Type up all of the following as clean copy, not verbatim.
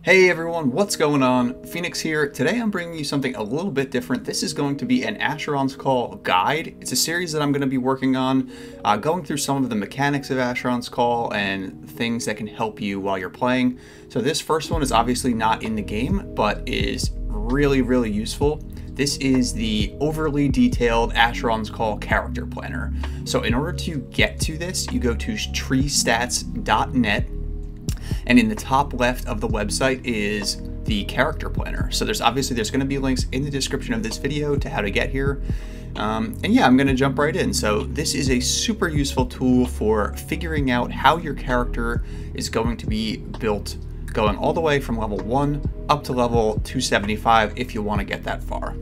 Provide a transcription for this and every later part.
Hey everyone, what's going on? Phoenix here. Today I'm bringing you something a little bit different. This is going to be an Asheron's Call guide. It's a series that I'm going to be working on, going through some of the mechanics of Asheron's Call and things that can help you while you're playing. So this first one is obviously not in the game, but is really useful. This is the overly detailed Asheron's Call character planner. So in order to get to this, you go to treestats.net. And in the top left of the website is the character planner. So there's going to be links in the description of this video to how to get here. And yeah, I'm going to jump right in. So this is a super useful tool for figuring out how your character is going to be built, going all the way from level 1 up to level 275 if you want to get that far.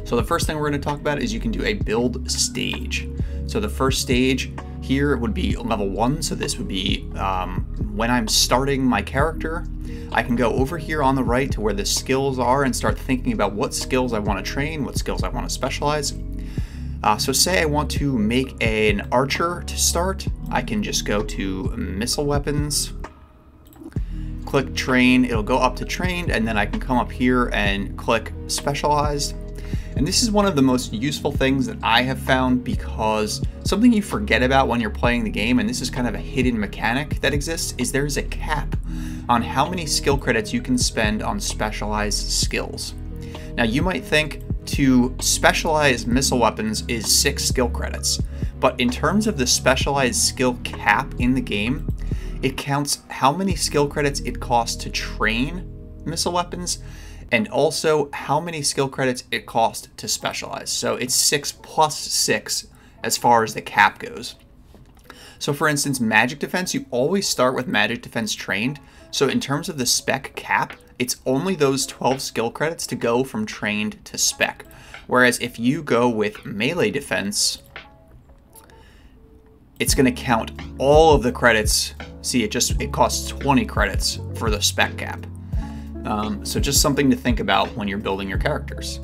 So the first thing we're going to talk about is you can do a build stage. So the first stage here would be level 1, so this would be when I'm starting my character. I can go over here on the right to where the skills are and start thinking about what skills I want to train, what skills I want to specialize. So say I want to make an archer to start, I can just go to missile weapons, click train, it'll go up to trained, and then I can come up here and click specialized. And this is one of the most useful things that I have found, because something you forget about when you're playing the game, and this is kind of a hidden mechanic that exists, is there's a cap on how many skill credits you can spend on specialized skills. Now you might think to specialize missile weapons is 6 skill credits, but in terms of the specialized skill cap in the game, it counts how many skill credits it costs to train missile weapons, and also how many skill credits it costs to specialize. So it's 6 plus 6 as far as the cap goes. So for instance, magic defense, you always start with magic defense trained. So in terms of the spec cap, it's only those 12 skill credits to go from trained to spec. Whereas if you go with melee defense, it's going to count all of the credits. See, it costs 20 credits for the spec cap. So just something to think about when you're building your characters.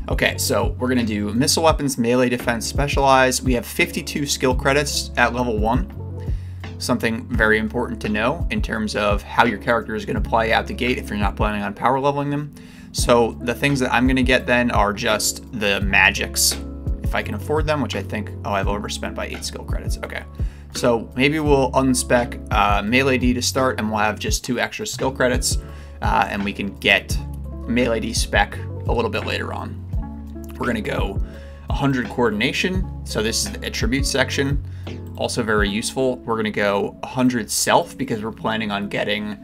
Okay, so we're going to do missile weapons, melee defense, specialized. We have 52 skill credits at level 1. Something very important to know in terms of how your character is going to play out the gate if you're not planning on power leveling them. So the things that I'm going to get then are just the magics, if I can afford them, which I think, oh, I've overspent by 8 skill credits. Okay, so maybe we'll unspec melee D to start, and we'll have just 2 extra skill credits. And we can get melee D spec a little bit later on. We're going to go 100 coordination. So this is the attribute section. Also very useful. We're going to go 100 self because we're planning on getting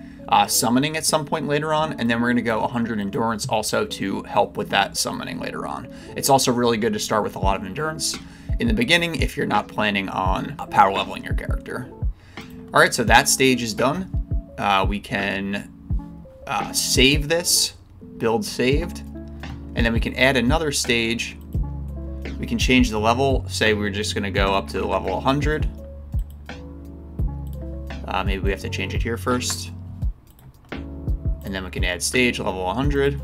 summoning at some point later on. And then we're going to go 100 endurance also to help with that summoning later on. It's also really good to start with a lot of endurance in the beginning if you're not planning on power leveling your character. All right, so that stage is done. We can save this, build saved, and then we can add another stage. We can change the level. Say we're just going to go up to level 100. Maybe we have to change it here first. And then we can add stage level 100.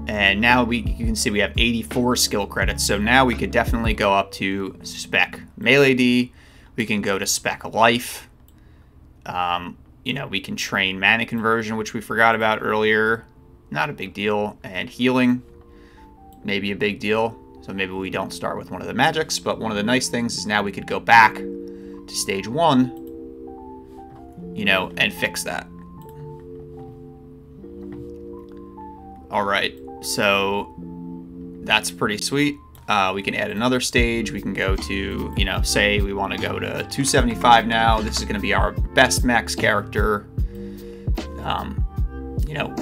And now you can see we have 84 skill credits. So now we could definitely go up to spec melee D. We can go to spec life. You know, we can train mana conversion, which we forgot about earlier. Not a big deal. And healing, maybe a big deal. So maybe we don't start with one of the magics, but one of the nice things is now we could go back to stage 1, you know, and fix that. All right, so that's pretty sweet. We can add another stage. We can go to, you know, say we want to go to 275 now. This is going to be our best max character. You know,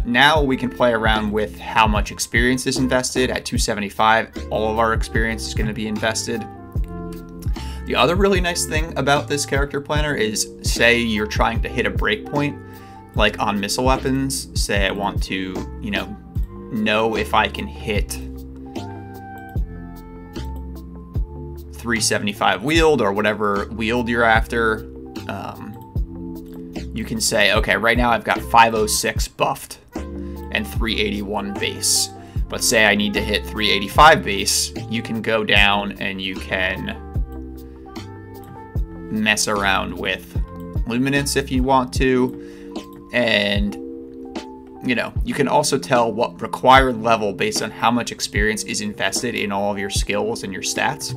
now we can play around with how much experience is invested. At 275, all of our experience is going to be invested. The other really nice thing about this character planner is, say you're trying to hit a breakpoint, like on missile weapons. Say I want to, you know if I can hit 375 wield or whatever wield you're after. You can say, okay, right now I've got 506 buffed and 381 base. But say I need to hit 385 base, you can go down and you can mess around with luminance if you want to. And, you know, you can also tell what required level based on how much experience is invested in all of your skills and your stats.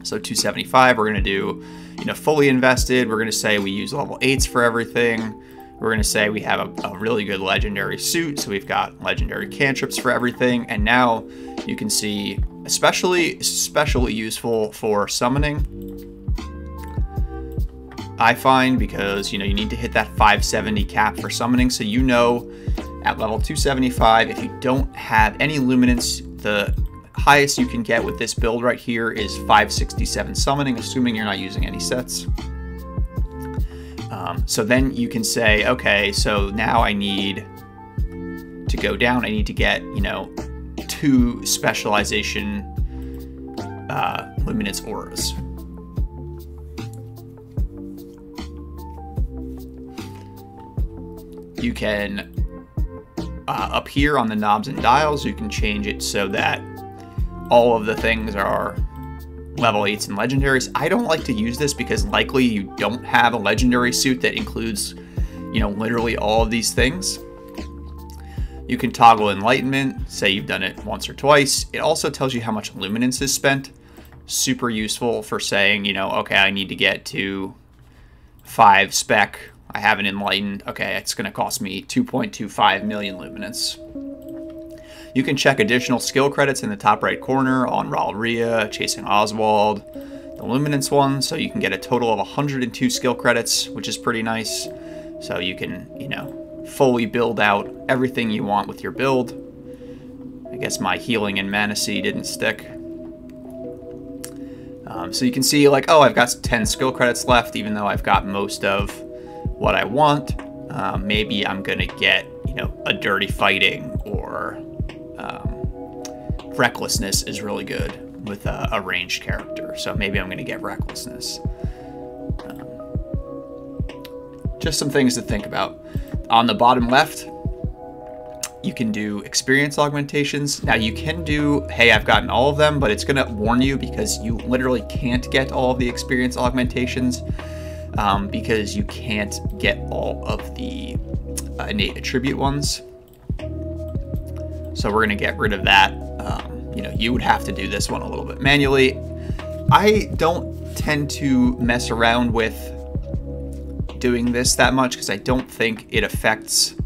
So 275, we're going to do, you know, fully invested. We're going to say we use level 8s for everything. We're going to say we have a really good legendary suit. So we've got legendary cantrips for everything. And now you can see, especially useful for summoning, I find, because, you know, you need to hit that 570 cap for summoning. So, you know, at level 275, if you don't have any luminance, the highest you can get with this build right here is 567 summoning, assuming you're not using any sets. So then you can say, okay, so now I need to go down. I need to get, you know, 2 specialization luminance auras. You can, up here on the knobs and dials, you can change it so that all of the things are level 8s and legendaries. I don't like to use this because likely you don't have a legendary suit that includes, you know, literally all of these things. You can toggle enlightenment, say you've done it once or twice. It also tells you how much luminance is spent. Super useful for saying, you know, okay, I need to get to 5 spec. I haven't enlightened. Okay, it's going to cost me 2.25 million luminance. You can check additional skill credits in the top right corner on Ralria, Chasing Oswald, the luminance one. So you can get a total of 102 skill credits, which is pretty nice. So you can, you know, fully build out everything you want with your build. I guess my healing and mana seed didn't stick. So you can see, like, oh, I've got 10 skill credits left, even though I've got most of what I want. Maybe I'm gonna get, you know, a dirty fighting, or recklessness is really good with a ranged character. So maybe I'm gonna get recklessness. Just some things to think about. On the bottom left, you can do experience augmentations. Now you can do, hey, I've gotten all of them, but it's gonna warn you because you literally can't get all of the experience augmentations. Because you can't get all of the innate attribute ones. So we're going to get rid of that. You know, you would have to do this one a little bit manually. I don't tend to mess around with doing this that much because I don't think it affects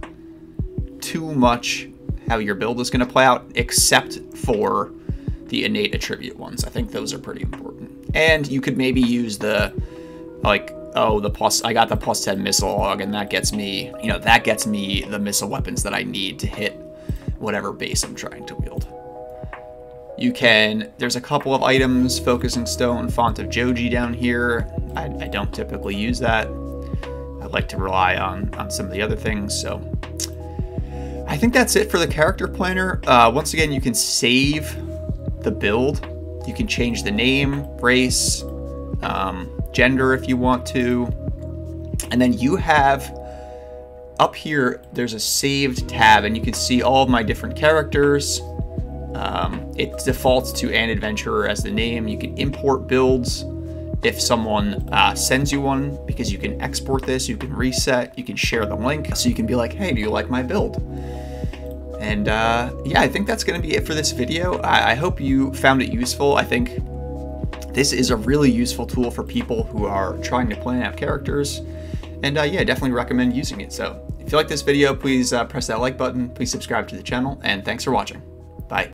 too much how your build is going to play out, except for the innate attribute ones. I think those are pretty important. And you could maybe use the, like, oh, I got the plus 10 missile log, and that gets me, you know, that gets me the missile weapons that I need to hit whatever base I'm trying to wield. You can, there's a couple of items, Focusing Stone, Font of Joji down here. I don't typically use that. I like to rely on some of the other things, so. I think that's it for the character planner. Once again, you can save the build. You can change the name, race, gender if you want to. And then you have up here, there's a saved tab, and you can see all of my different characters. It defaults to an adventurer as the name. You can import builds if someone sends you one, because you can export this, you can reset, you can share the link. So you can be like, hey, do you like my build? And yeah, I think that's going to be it for this video. I hope you found it useful. I think this is a really useful tool for people who are trying to plan out characters. And yeah, definitely recommend using it. So if you like this video, please press that like button, please subscribe to the channel, and thanks for watching. Bye.